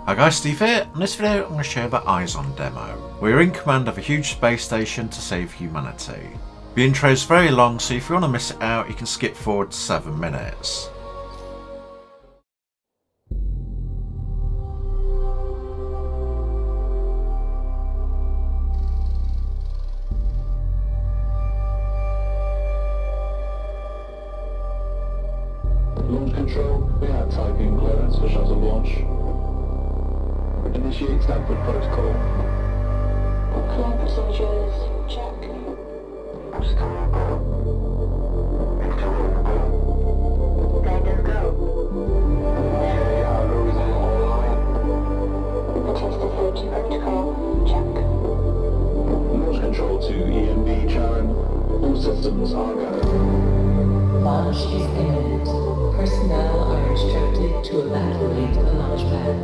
Hi guys, Steve here. In this video I'm going to show you the IXION demo. We're in command of a huge space station to save humanity. The intro is very long, so if you want to miss it out you can skip forward to 7 minutes. Launch control, we have Tiqqun clearance for shuttle launch. Initiate Stanford protocol. Flight procedures, check. Guidance go. Okay, everything online. Attested safety protocol, check. Launch control to EMB Charon. All systems are go. Launch is imminent. Personnel are instructed to evacuate the launch pad.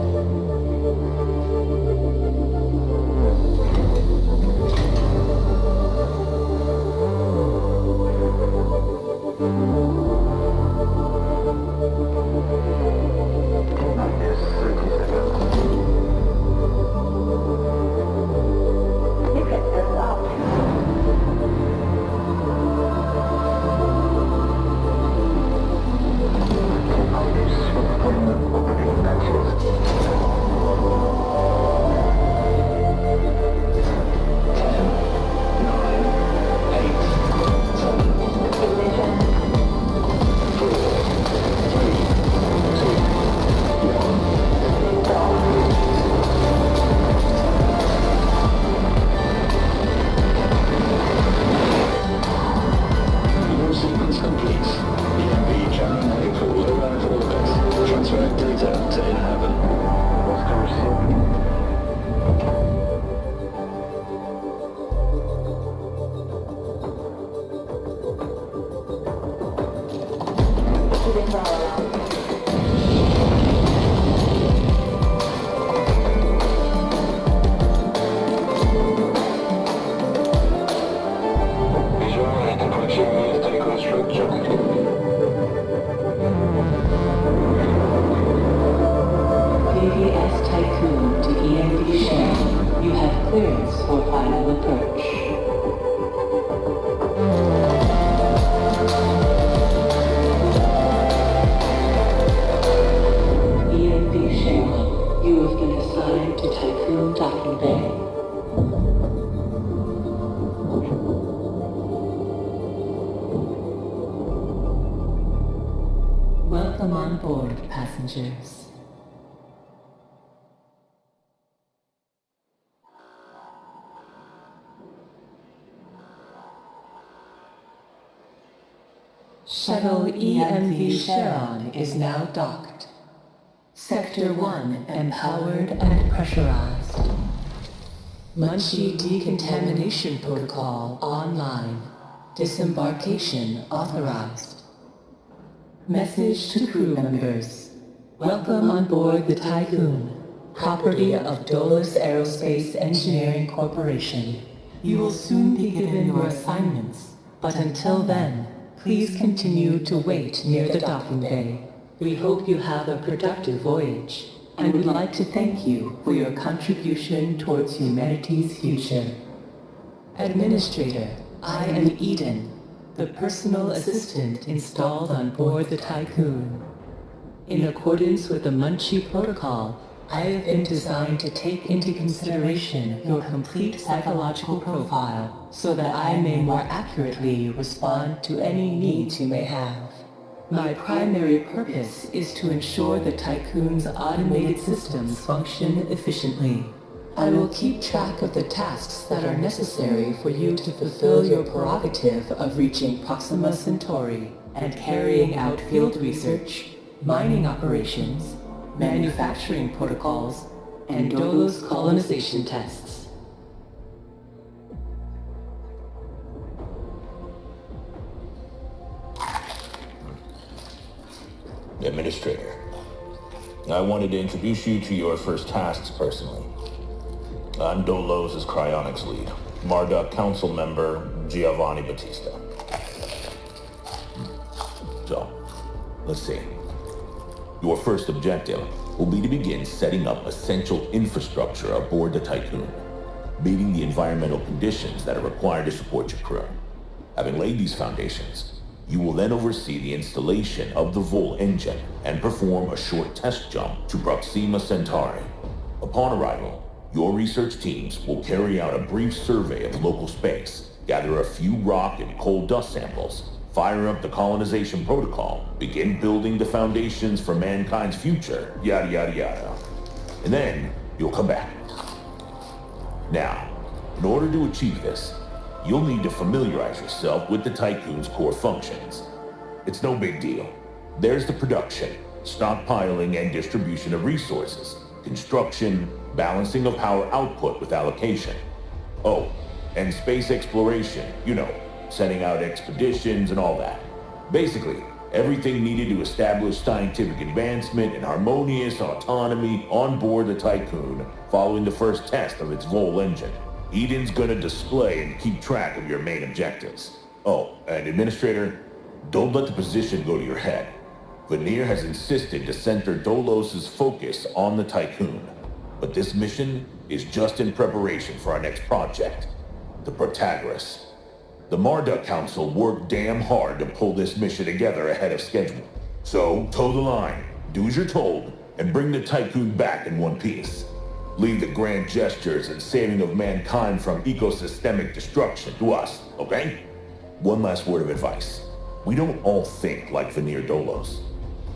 PBS Tiqqun to EMB Share. You have clearance for final approach. EMB Share. You have been assigned to Tiqqun Docking Bay. Welcome on board, passengers. Shuttle EMV Charon is now docked. Sector 1 empowered and pressurized. Munchie decontamination protocol online. Disembarkation authorized. Message to crew members. Welcome on board the Tiqqun, property of Dolus Aerospace Engineering Corporation. You will soon be given your assignments, but until then, please continue to wait near the docking bay. We hope you have a productive voyage, and would like to thank you for your contribution towards humanity's future. Administrator, I am Eden, the personal assistant installed on board the Tiqqun. In accordance with the Munchie Protocol, I have been designed to take into consideration your complete psychological profile so that I may more accurately respond to any needs you may have. My primary purpose is to ensure the Tiqqun's automated systems function efficiently. I will keep track of the tasks that are necessary for you to fulfill your prerogative of reaching Proxima Centauri and carrying out field research, mining operations, manufacturing protocols, and Dolus colonization tests. Administrator, I wanted to introduce you to your first tasks personally. I'm Dolos's cryonics lead, Marduk Council member Giovanni Battista. So, let's see. Your first objective will be to begin setting up essential infrastructure aboard the Tiqqun, meeting the environmental conditions that are required to support your crew. Having laid these foundations, you will then oversee the installation of the Vol engine and perform a short test jump to Proxima Centauri. Upon arrival, your research teams will carry out a brief survey of local space, gather a few rock and coal dust samples, fire up the colonization protocol, begin building the foundations for mankind's future, yada yada yada. And then you'll come back. Now, in order to achieve this, you'll need to familiarize yourself with the Tiqqun's core functions. It's no big deal. There's the production, stockpiling and distribution of resources, construction, balancing of power output with allocation. Oh, and space exploration, you know, sending out expeditions and all that. Basically, everything needed to establish scientific advancement and harmonious autonomy on board the Tiqqun following the first test of its Vol engine. Eden's gonna display and keep track of your main objectives. Oh, and Administrator, don't let the position go to your head. Veneer has insisted to center Dolos's focus on the Tiqqun, but this mission is just in preparation for our next project, the Protagoras. The Marduk Council worked damn hard to pull this mission together ahead of schedule. So, toe the line, do as you're told, and bring the Tiqqun back in one piece. Leave the grand gestures and saving of mankind from ecosystemic destruction to us, okay? One last word of advice. We don't all think like Veneer Dolos.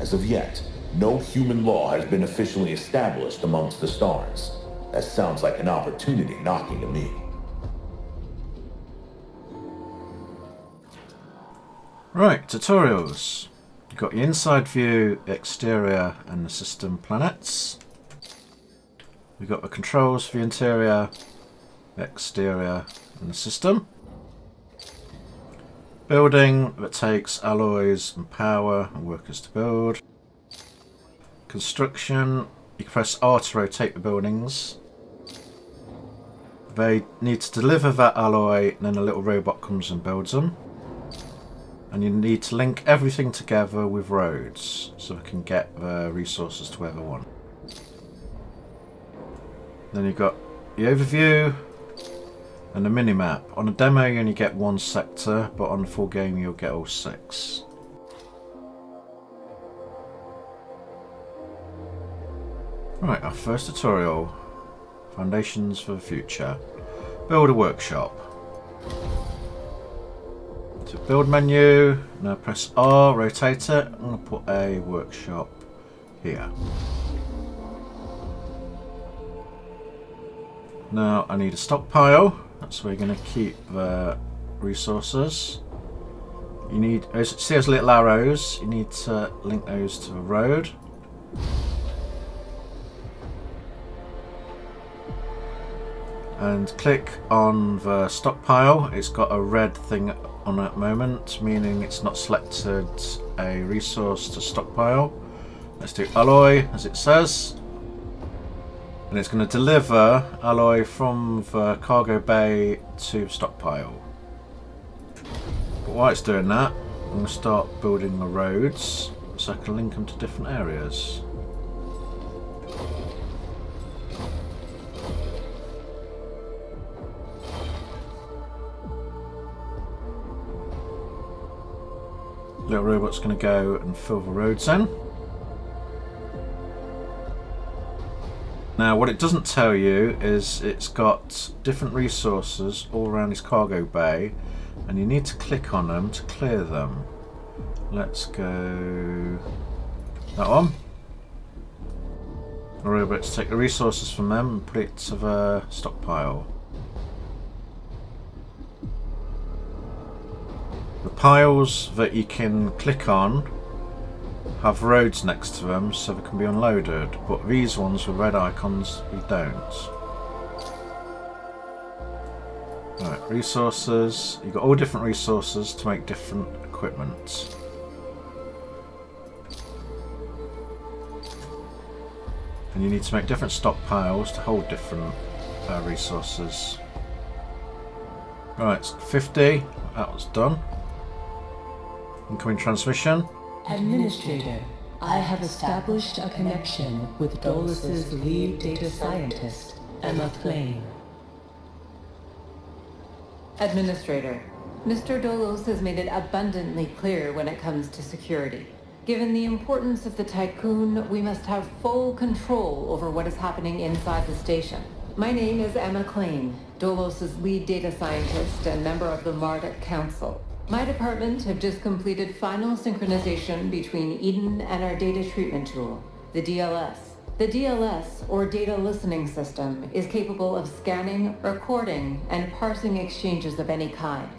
As of yet, no human law has been officially established amongst the stars. That sounds like an opportunity knocking to me. Right, tutorials. You've got your inside view, exterior, and the system planets. We've got the controls for the interior, exterior, and the system. Building that takes alloys and power and workers to build. Construction, you can press R to rotate the buildings. They need to deliver that alloy, and then a little robot comes and builds them. And you need to link everything together with roads so we can get the resources to where they want. Then you've got the overview and the minimap. On a demo you only get one sector, but on the full game you'll get all 6. Right, our first tutorial. Foundations for the future. Build a workshop. To build menu, now press R, rotate it. I'm going to put a workshop here. Now I need a stockpile. That's where you're going to keep the resources. You need, see those little arrows? You need to link those to the road. And click on the stockpile. It's got a red thing on at the moment, meaning it's not selected a resource to stockpile. Let's do alloy as it says. And it's going to deliver alloy from the cargo bay to stockpile. But while it's doing that, I'm going to start building the roads so I can link them to different areas. Little robot's going to go and fill the roads in. Now what it doesn't tell you is it's got different resources all around his cargo bay and you need to click on them to clear them. Let's go that one. The robot's take the resources from them and put it to the stockpile. The piles that you can click on have roads next to them so they can be unloaded, but these ones with red icons, we don't. Right, resources. You've got all different resources to make different equipment. And you need to make different stockpiles to hold different resources. Right, it's 50. That was done. Incoming transmission. Administrator, I have established a connection with Dolus's lead data scientist, Emma Klein. Administrator, Mr. Dolos has made it abundantly clear when it comes to security. Given the importance of the Tiqqun, we must have full control over what is happening inside the station. My name is Emma Klein, Dolos's lead data scientist and member of the Marduk Council. My department have just completed final synchronization between Eden and our data treatment tool, the DLS. The DLS, or Data Listening System, is capable of scanning, recording, and parsing exchanges of any kind.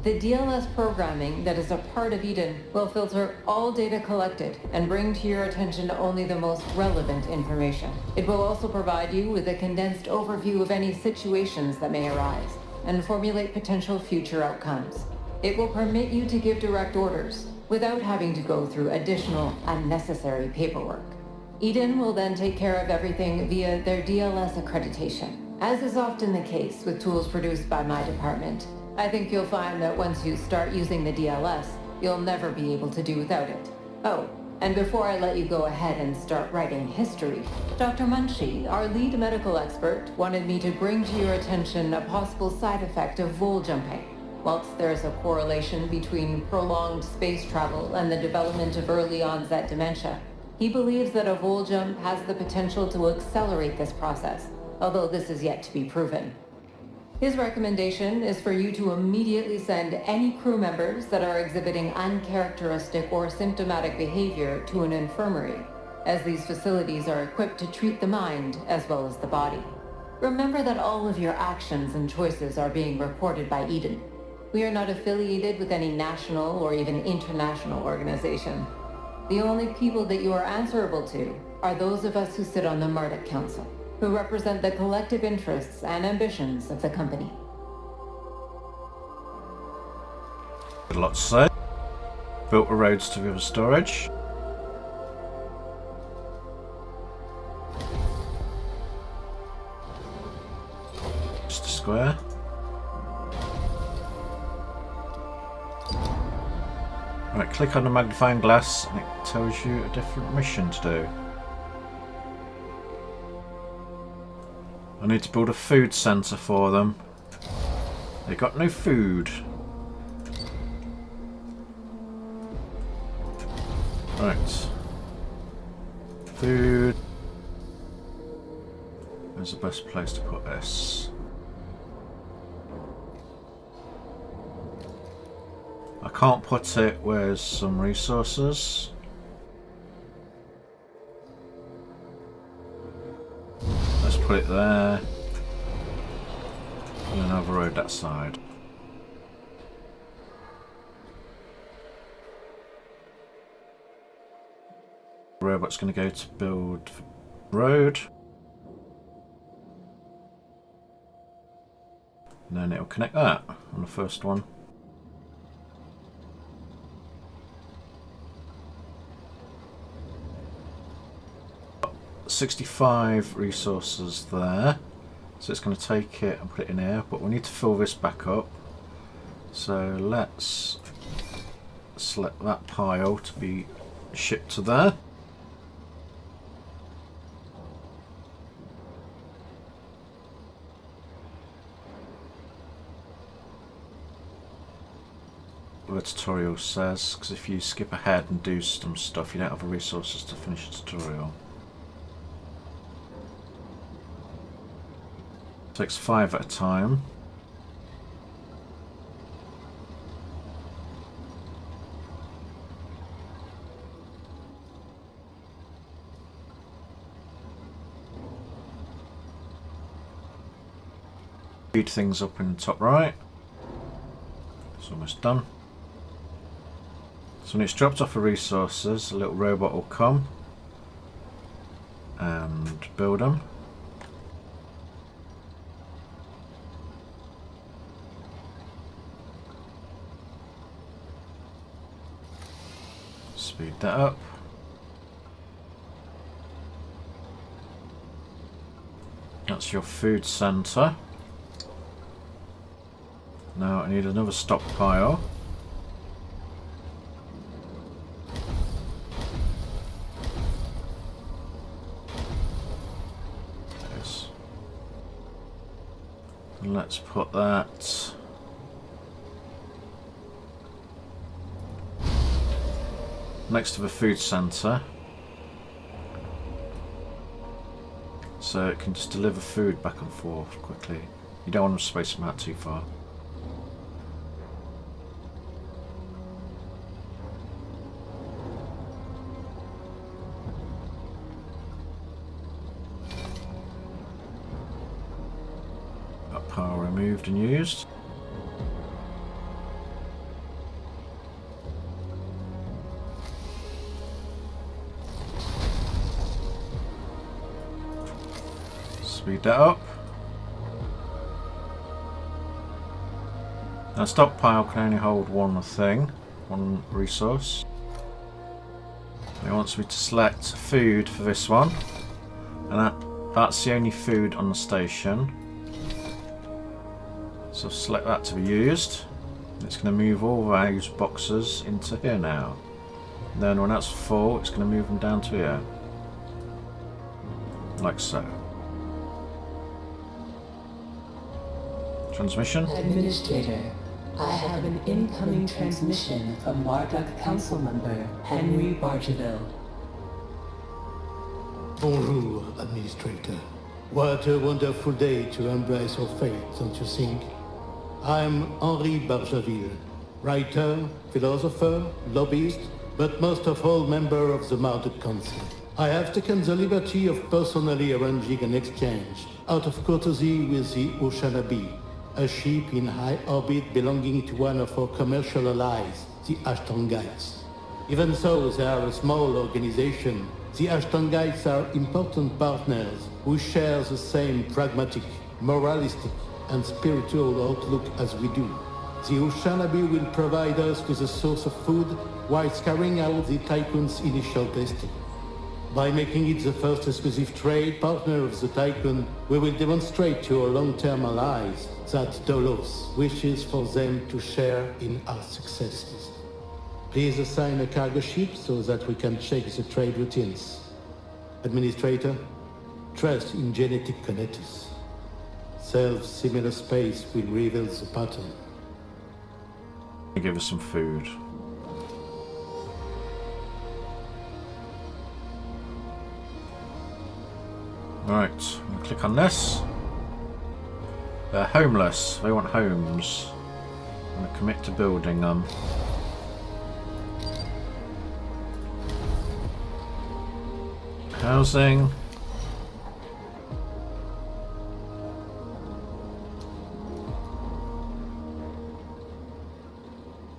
The DLS programming that is a part of Eden will filter all data collected and bring to your attention only the most relevant information. It will also provide you with a condensed overview of any situations that may arise and formulate potential future outcomes. It will permit you to give direct orders without having to go through additional unnecessary paperwork. Eden will then take care of everything via their DLS accreditation. As is often the case with tools produced by my department, I think you'll find that once you start using the DLS, you'll never be able to do without it. Oh, and before I let you go ahead and start writing history, Dr. Munchie, our lead medical expert, wanted me to bring to your attention a possible side effect of vol jumping. Whilst there's a correlation between prolonged space travel and the development of early onset dementia, he believes that a vol jump has the potential to accelerate this process, although this is yet to be proven. His recommendation is for you to immediately send any crew members that are exhibiting uncharacteristic or symptomatic behavior to an infirmary, as these facilities are equipped to treat the mind as well as the body. Remember that all of your actions and choices are being reported by Eden. We are not affiliated with any national or even international organization. The only people that you are answerable to are those of us who sit on the Marduk Council, who represent the collective interests and ambitions of the company. Got a lot to say. Built the roads to give us storage. Just a square. Right, click on the magnifying glass and it tells you a different mission to do. I need to build a food centre for them. They got no food. Right. Food. Where's the best place to put this? I can't put it where there's some resources. Let's put it there. And then override that side. The robot's going to go to build road. And then it'll connect that on the first one. 65 resources there, so it's going to take it and put it in here, but we need to fill this back up, so let's select that pile to be shipped to there. The tutorial says, because if you skip ahead and do some stuff you don't have the resources to finish the tutorial. Takes 5 at a time. Speed things up in the top right. It's almost done. So when it's dropped off the resources, a little robot will come and build them. Speed that up. That's your food centre. Now I need another stockpile. Let's put that next to the food centre, so it can just deliver food back and forth quickly. You don't want to space them out too far. Got power removed and used. Speed that up. Now stockpile can only hold one thing, one resource. It wants me to select food for this one, and that's the only food on the station. So select that to be used. It's going to move all those boxes into here now. And then when that's full, it's going to move them down to here. Like so. Transmission. Administrator, I have an incoming transmission from Marduk Council Member Henry Bargeville. Bonjour, Administrator. What a wonderful day to embrace our fate, don't you think? I'm Henri Bargeville, writer, philosopher, lobbyist, but most of all member of the Marduk Council. I have taken the liberty of personally arranging an exchange out of courtesy with the Oceanabe, a ship in high orbit belonging to one of our commercial allies, the Ashtongites. Even though they are a small organization, the Ashtongites are important partners who share the same pragmatic, moralistic, and spiritual outlook as we do. The Oceanabe will provide us with a source of food whilst carrying out the Tiqqun's initial testing. By making it the first exclusive trade partner of the Tiqqun, we will demonstrate to our long-term allies that Dolos wishes for them to share in our successes. Please assign a cargo ship so that we can check the trade routines. Administrator, trust in genetic connectors. Self-similar space will reveal the pattern. Give us some food. Right, I'm going to click on this. They're homeless. They want homes. I'm going to commit to building them. Housing.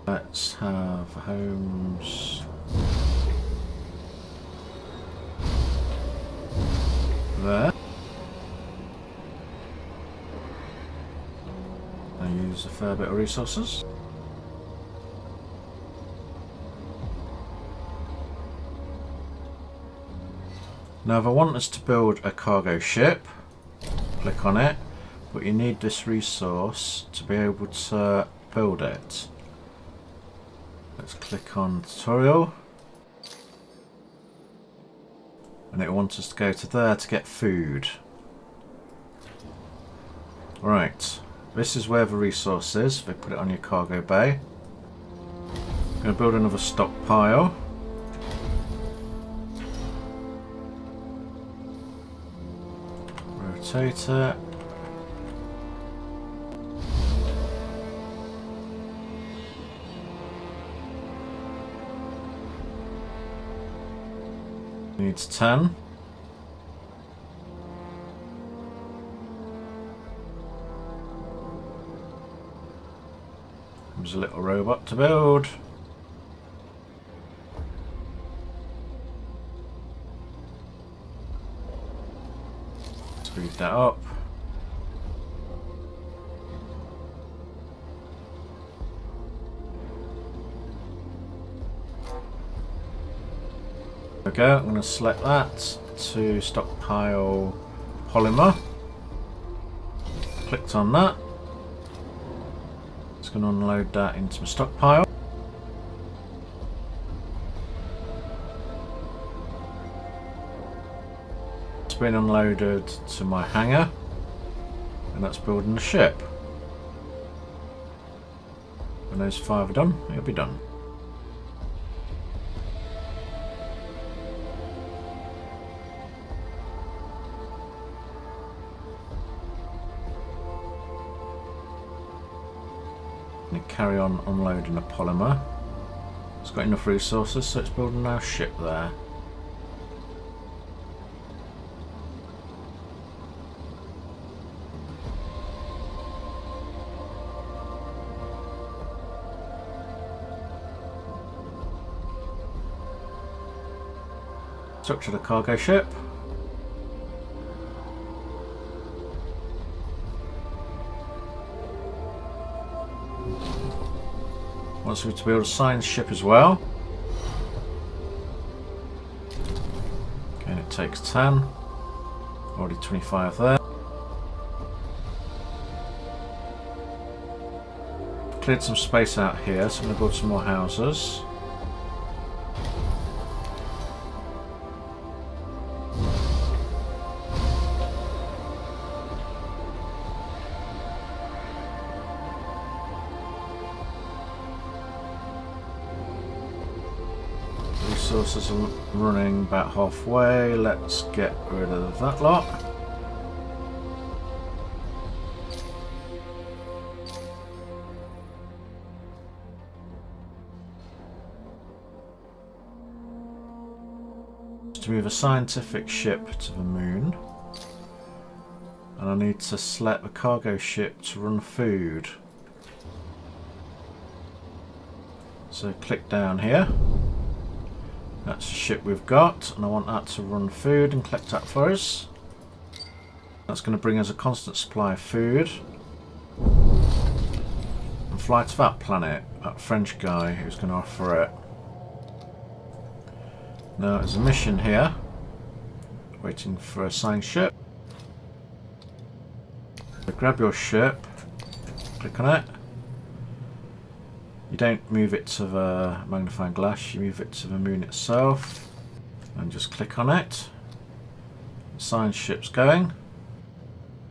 Let's have homes there. I use a fair bit of resources. Now if I want us to build a cargo ship, click on it, but you need this resource to be able to build it. Let's click on tutorial, and it wants us to go to there to get food. Right, this is where the resource is. They put it on your cargo bay. I'm going to build another stockpile. Rotate it. Needs 10. There's a little robot to build. Speed that up. There we go, I'm going to select that to stockpile polymer. Clicked on that. It's going to unload that into my stockpile. It's been unloaded to my hangar, and that's building the ship. When those 5 are done, it'll be done. And carry on unloading a polymer. It's got enough resources, so it's building our ship there. Structure the cargo ship. Wants me to build a science ship as well. And it takes 10. Already 25 there. Cleared some space out here, so I'm going to build some more houses. Resources are running about halfway. Let's get rid of that lot. To move a scientific ship to the moon, and I need to select the cargo ship to run food. So click down here. That's the ship we've got, and I want that to run food and collect that for us. That's going to bring us a constant supply of food. And fly to that planet, that French guy who's going to offer it. Now there's a mission here, waiting for a science ship. So grab your ship, click on it. You don't move it to the magnifying glass, you move it to the moon itself and just click on it. Science ship's going.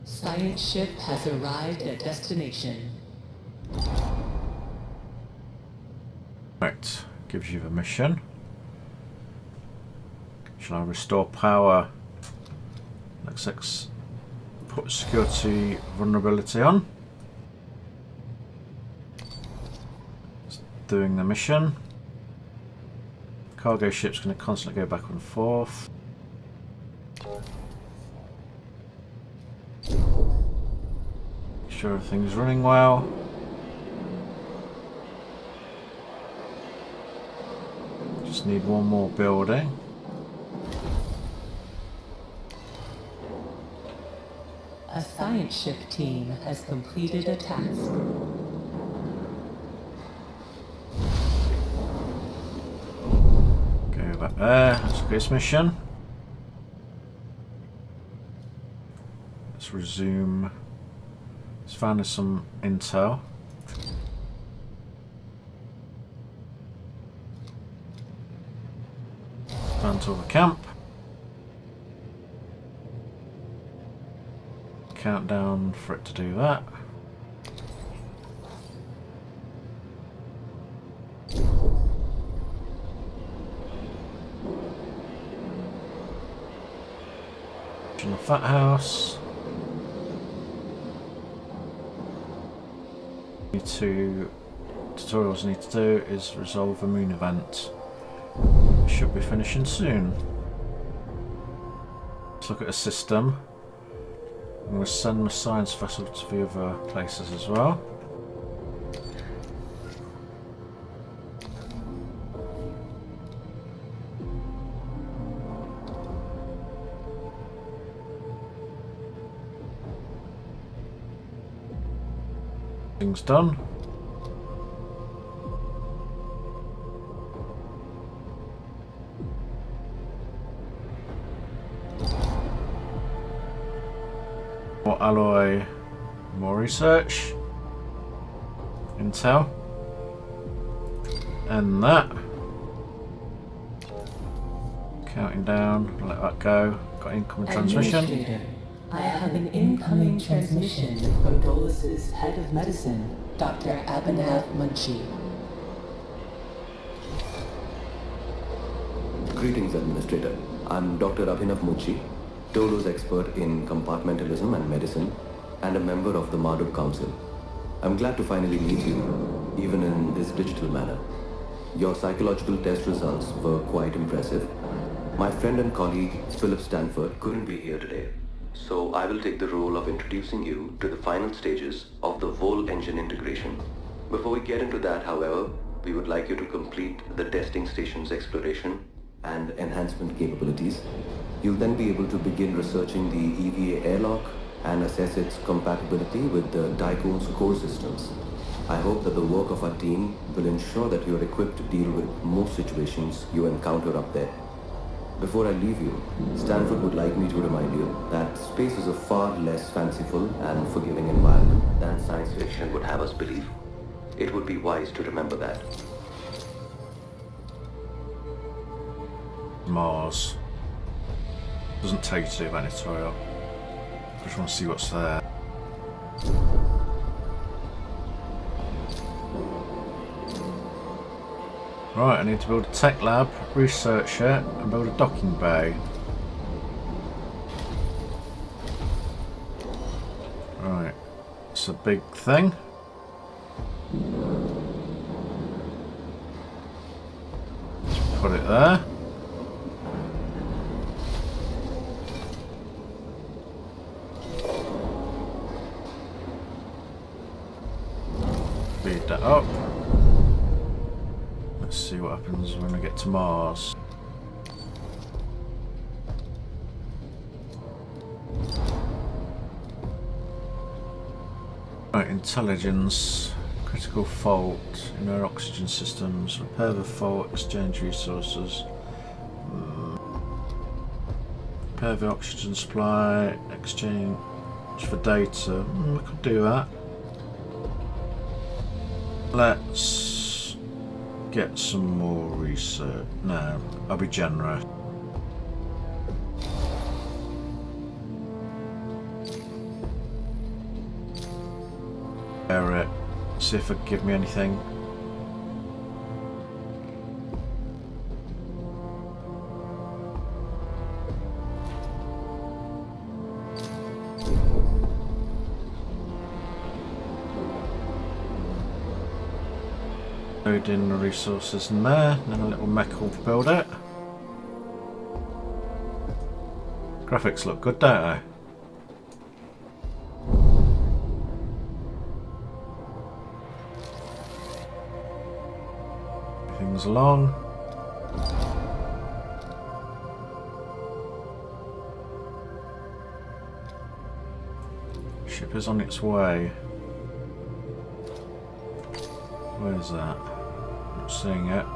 Science ship has arrived at destination. Right, gives you the mission. Shall I restore power? Let's put security vulnerability on. Doing the mission. Cargo ship's going to constantly go back and forth. Make sure everything's running well. Just need one more building. A science ship team has completed a task. Go back there. That's a great mission. Let's resume. Let's find us some intel. Dismantle the camp. Countdown for it to do that. In the fat house. Tutorials I need to do is resolve a moon event. Should be finishing soon. Let's look at a system. I'm going to send my science vessel to the other places as well. Things done. More alloy, more research, intel, and that. Counting down, let that go. Got incoming transmission. Administrator, I have an incoming transmission from Dolus's head of medicine, Dr. Abhinav Munshi. Greetings, Administrator. I'm Dr. Abhinav Munshi, Tolo's expert in compartmentalism and medicine, and a member of the Marduk Council. I'm glad to finally meet you, even in this digital manner. Your psychological test results were quite impressive. My friend and colleague, Philip Stanford, couldn't be here today, so I will take the role of introducing you to the final stages of the Vol engine integration. Before we get into that, however, we would like you to complete the testing station's exploration and enhancement capabilities. You'll then be able to begin researching the EVA airlock and assess its compatibility with the Tiqqun's core systems. I hope that the work of our team will ensure that you're equipped to deal with most situations you encounter up there. Before I leave you, Stanford would like me to remind you that space is a far less fanciful and forgiving environment than science fiction would have us believe. It would be wise to remember that. Mars. Doesn't take you to the Venetorial. Just want to see what's there. Right, I need to build a tech lab, research it, and build a docking bay. Right, it's a big thing. Just put it there. Speed that up. Let's see what happens when we get to Mars. Right, intelligence, critical fault in our oxygen systems, repair the fault, exchange resources, repair the oxygen supply, exchange for data. We could do that. Let's get some more research. No, I'll be generous. It. See if it give me anything. Load in the resources in there, and then a little mech will build it. Graphics look good, don't they? Everything's along. Ship is on its way. Where's that? Not seeing it.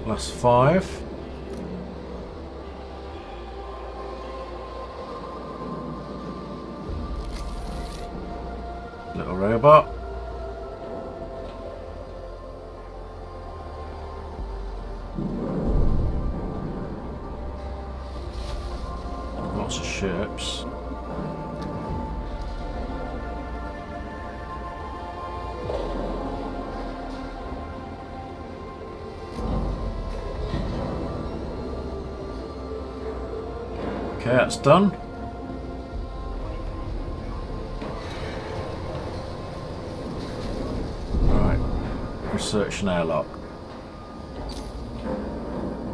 Last 5. Little robot. Lots of ships. Okay, that's done. Right, research an airlock.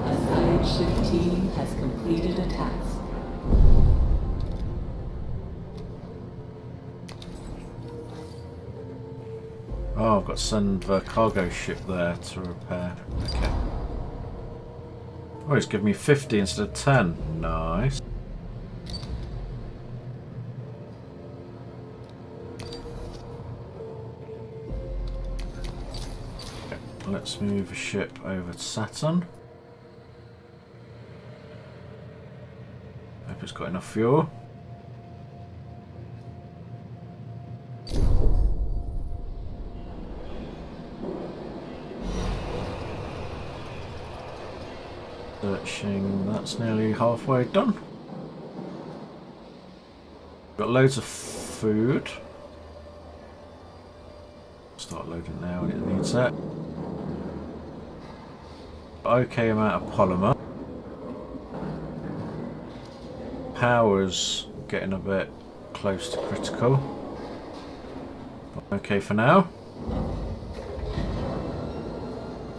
A science ship team has completed a task. Oh, I've got to send the cargo ship there to repair. Okay. Oh, it's giving me 50 instead of 10. Nice. Okay, let's move the ship over to Saturn. Hope it's got enough fuel. Searching, that's nearly halfway done. Got loads of food. Start loading now when it needs it. Okay amount of polymer. Power's getting a bit close to critical. Okay for now.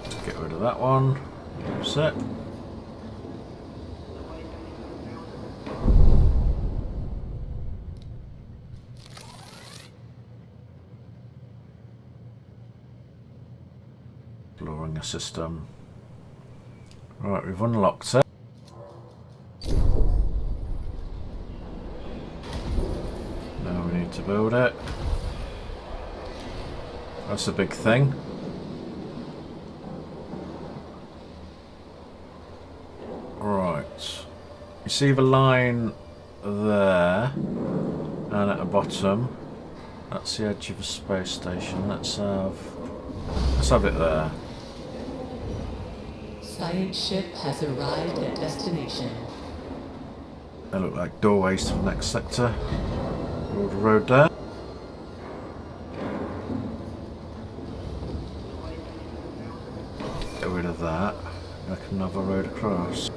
Let's get rid of that one. Set. Exploring a system. Right, we've unlocked it. Now we need to build it. That's a big thing. Right. You see the line there and at the bottom. That's the edge of a space station. Let's have it there. Science ship has arrived at destination. They look like doorways to the next sector. Build a road there. Get rid of that. I can have a road across.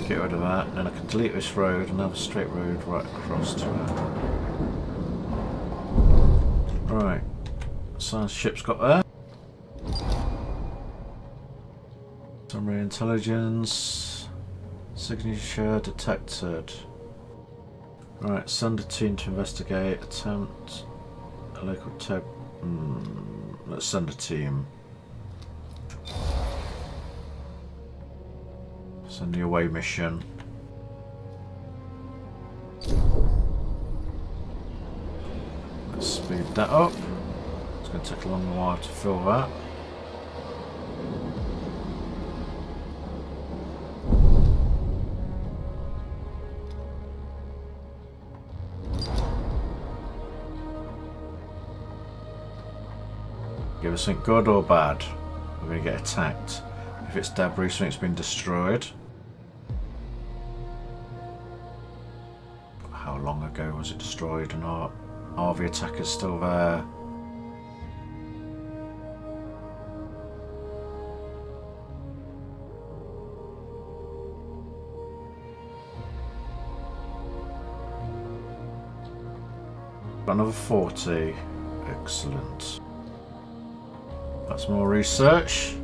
Get rid of that, and then I can delete this road and have a straight road right across to it. Right, science ship's got there. Summary intelligence. Signature detected. Right, send a team to investigate. Attempt a local tech. Let's send a team. Send the away mission. Let's speed that up. It's going to take a long while to fill that. Give us something good or bad. We're going to get attacked. If it's debris, something's been destroyed. How long ago was it destroyed and are the attackers still there? Another 40. Excellent. That's more research.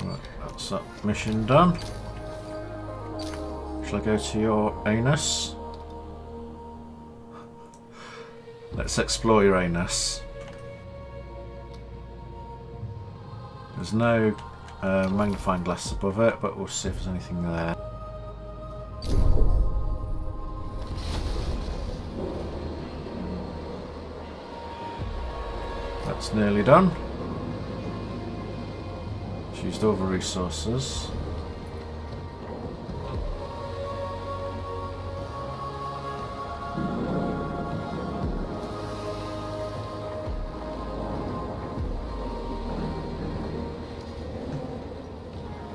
Right, that's that mission done. Shall I go to your anus? Let's explore your anus. There's no magnifying glass above it, but we'll see if there's anything there. That's nearly done. She's used all the resources.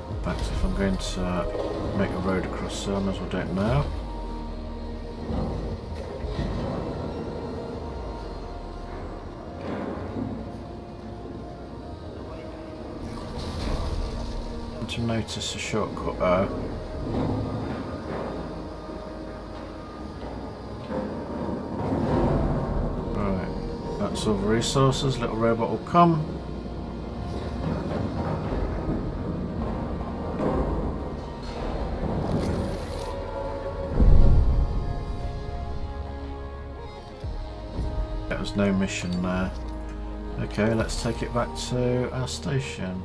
In fact, if I'm going to make a road across there, I might as well do it now. To notice a shortcut there. Right, that's all the resources. Little robot will come. There was no mission there. Okay, let's take it back to our station.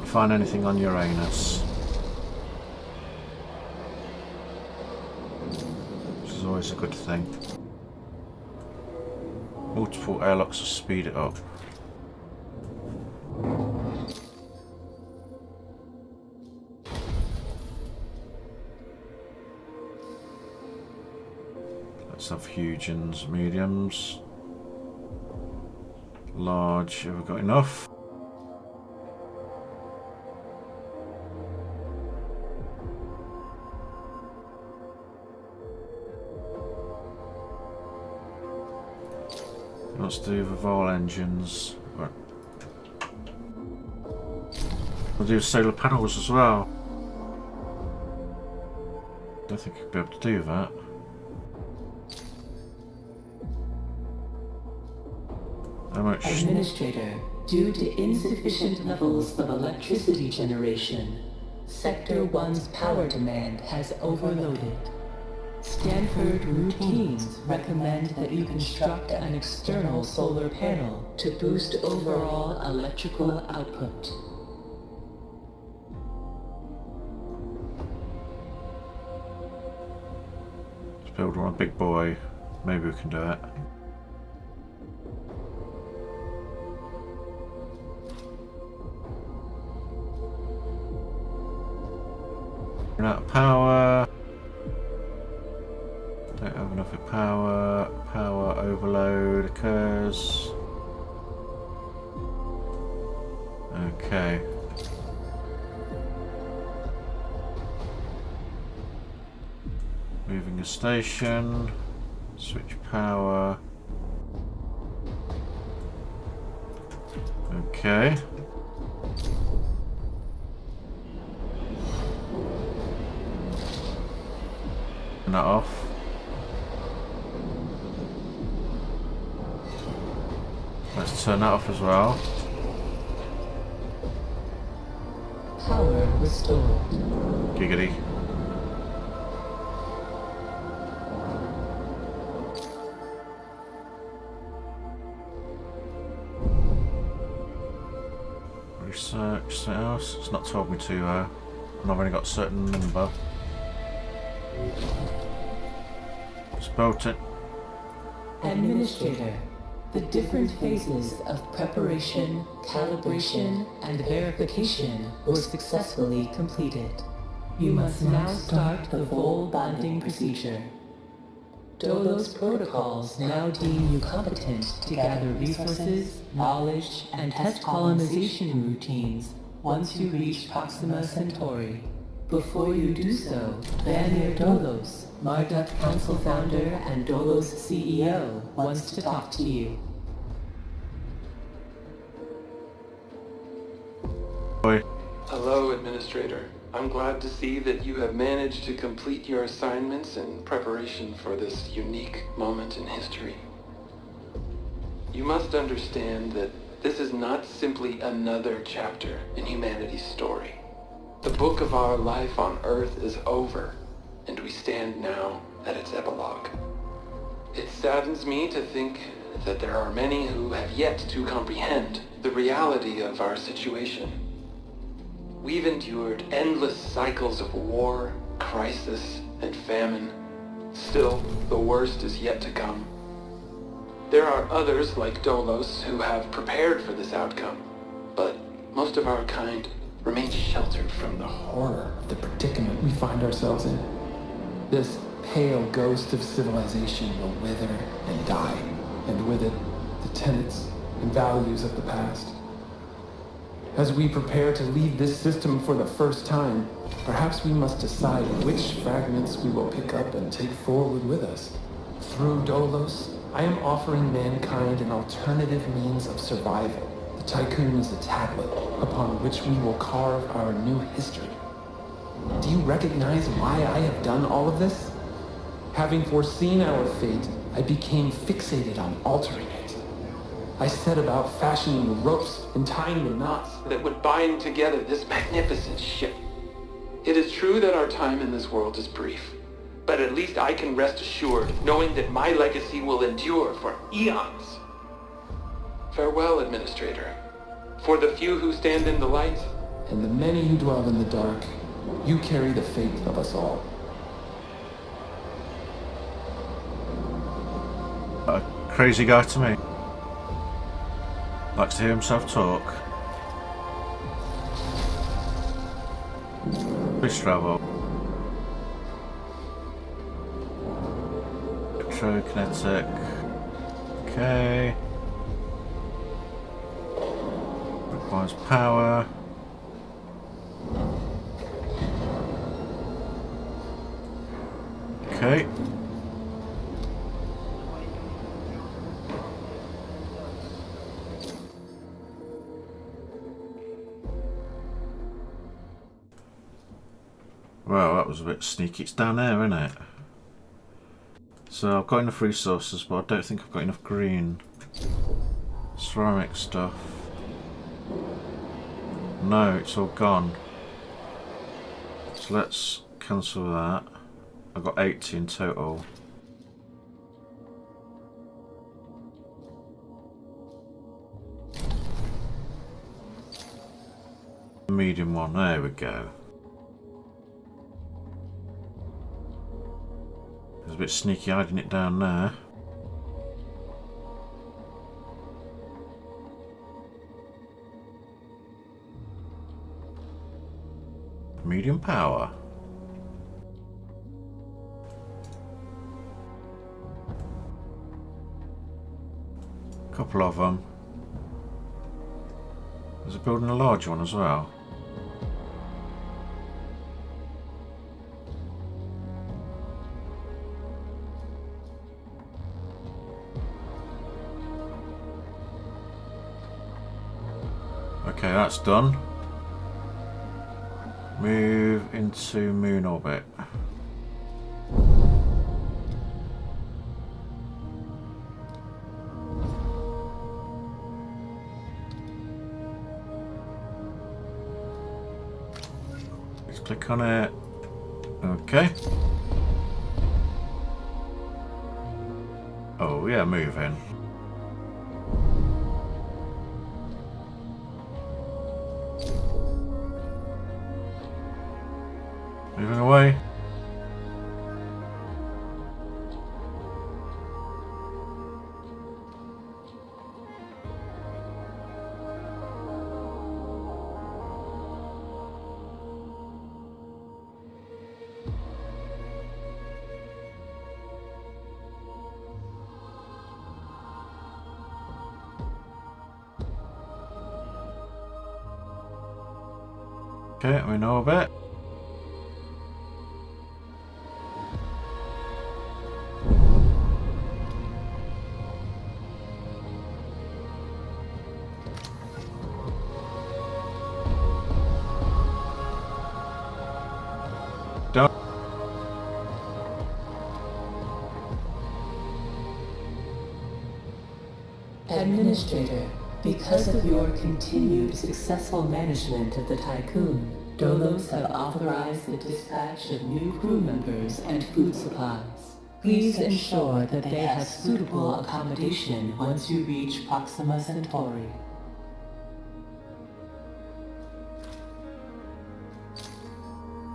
Find anything on Uranus, which is always a good thing. Multiple airlocks will speed it up. Let's have huge and mediums. Large, have we got enough? Let's do the vol engines. Right. We'll do solar panels as well. Don't think I'd be able to do that. How much? Administrator, due to insufficient levels of electricity generation, Sector 1's power demand has overloaded. Stanford routines recommend that you construct an external solar panel to boost overall electrical output. Let's build one big boy. Maybe we can do it. Run out of power. Don't have enough of power. Power overload occurs. Okay. Moving a station. Switch power. Okay. Turn that off. Let's turn that off as well. Power restored. Giggity. Research something else. It's not told me to, and I've only got a certain number. Spelt it. Administrator, the different phases of preparation, calibration, and verification were successfully completed. You must now start the full bonding procedure. Dolos protocols now deem you competent to gather resources, knowledge, and test colonization routines once you reach Proxima Centauri. Before you do so, Vanir Dolos, Marduk Council founder and Dolos CEO, wants to talk to you. Boy. Hello, Administrator. I'm glad to see that you have managed to complete your assignments in preparation for this unique moment in history. You must understand that this is not simply another chapter in humanity's story. The book of our life on Earth is over, and we stand now at its epilogue. It saddens me to think that there are many who have yet to comprehend the reality of our situation. We've endured endless cycles of war, crisis, and famine. Still, the worst is yet to come. There are others like Dolos who have prepared for this outcome, but most of our kind remain sheltered from the horror of the predicament we find ourselves in. This pale ghost of civilization will wither and die, and with it, the tenets and values of the past. As we prepare to leave this system for the first time, perhaps we must decide which fragments we will pick up and take forward with us. Through Dolos, I am offering mankind an alternative means of survival. The Tiqqun is a tablet upon which we will carve our new history. Do you recognize why I have done all of this? Having foreseen our fate, I became fixated on altering it. I set about fashioning the ropes and tying the knots that would bind together this magnificent ship. It is true that our time in this world is brief, but at least I can rest assured knowing that my legacy will endure for eons. Farewell, Administrator. For the few who stand in the light, and the many who dwell in the dark, you carry the fate of us all. A crazy guy to me. Likes to hear himself talk. Please travel. Electrokinetic. Okay. Requires power. Okay. Well, that was a bit sneaky. It's down there, isn't it? So I've got enough resources, but I don't think I've got enough green. Ceramic stuff. No, it's all gone. So let's cancel that. I've got 80 in total. Medium one, there we go. It was a bit sneaky hiding it down there. Medium power. Couple of them. There's a building a large one as well. Okay, that's done. Move into moon orbit. Let's click on it. Okay. Oh yeah, moving. Moving away. Okay, we know a bit. Done. Administrator, because of your continued successful management of the Tiqqun, Dolos have authorized the dispatch of new crew members and food supplies. Please ensure that they have suitable accommodation once you reach Proxima Centauri.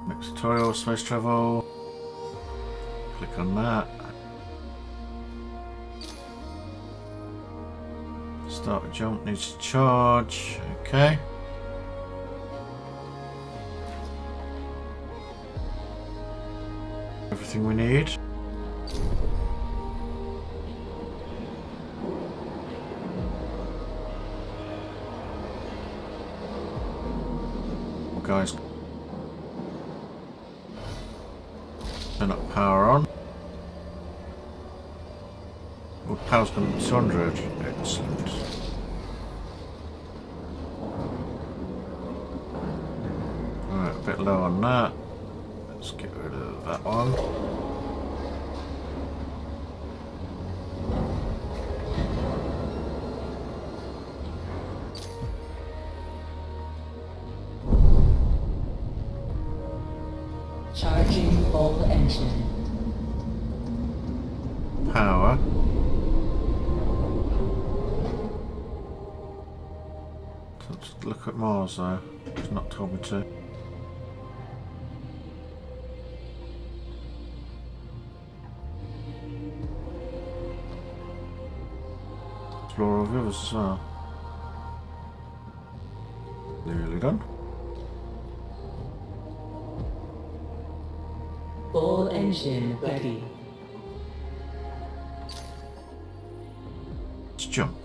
Next tutorial, space travel. Click on that. Start a jump, needs to charge. Okay. Everything we need. Well, guys, turn up power on. Well, power's gone to 200. Excellent. Right, a bit low on that. Let's get rid of that one. Charging full engine. Power. Let's look at Mars though. It's not told me to. Explore all rivers as well. Nearly done. Full engine ready. jump.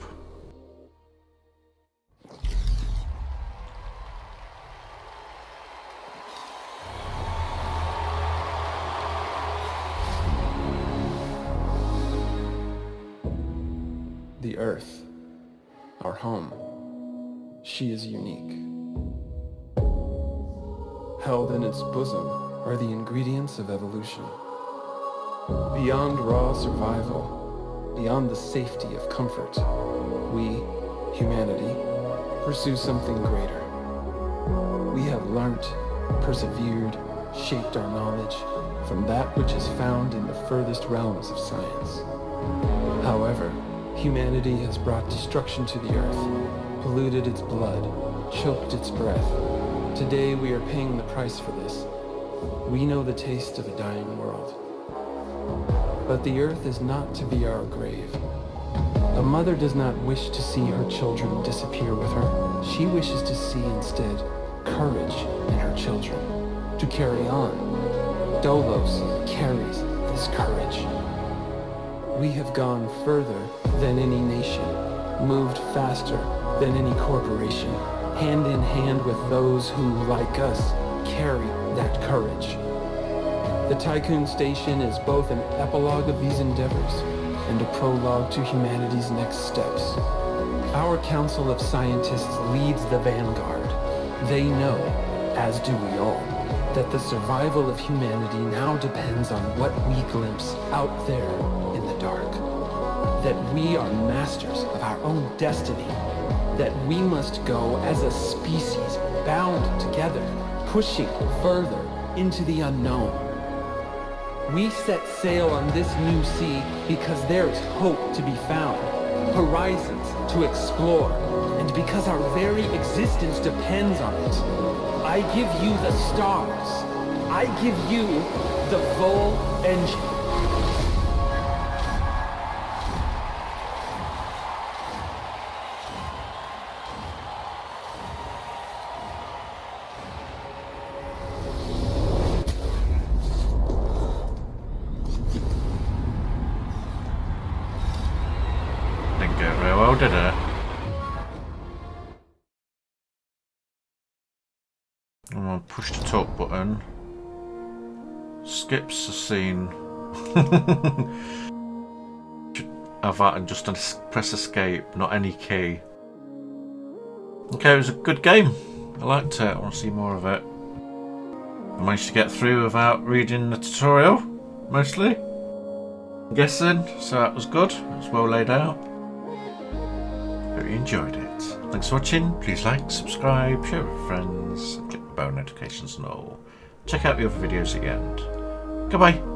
The Earth, our home, she is unique. Held in its bosom are the ingredients of evolution. Beyond raw survival, beyond the safety of comfort, we, humanity, pursue something greater. We have learnt, persevered, shaped our knowledge from that which is found in the furthest realms of science. However, humanity has brought destruction to the earth, polluted its blood, choked its breath. Today we are paying the price for this. We know the taste of a dying world. But the earth is not to be our grave. A mother does not wish to see her children disappear with her. She wishes to see instead courage in her children, to carry on. Dolos carries this courage. We have gone further than any nation, moved faster than any corporation, hand in hand with those who, like us, carry that courage. The Tiqqun Station is both an epilogue of these endeavors and a prologue to humanity's next steps. Our Council of Scientists leads the vanguard. They know, as do we all, that the survival of humanity now depends on what we glimpse out there in the dark. That we are masters of our own destiny. That we must go as a species bound together, pushing further into the unknown. We set sail on this new sea because there is hope to be found, horizons to explore, and because our very existence depends on it. I give you the stars. I give you the full engine. Didn't go very well, did it? I'm gonna push the talk button. Skips the scene. Have that and just press escape, not any key. Okay, it was a good game. I liked it. I want to see more of it. I managed to get through without reading the tutorial, mostly. I'm guessing, so that was good. It was well laid out. Hope you enjoyed it. Thanks for watching. Please like, subscribe, share with friends, click the bell notifications and all. Check out the other videos at the end. Goodbye.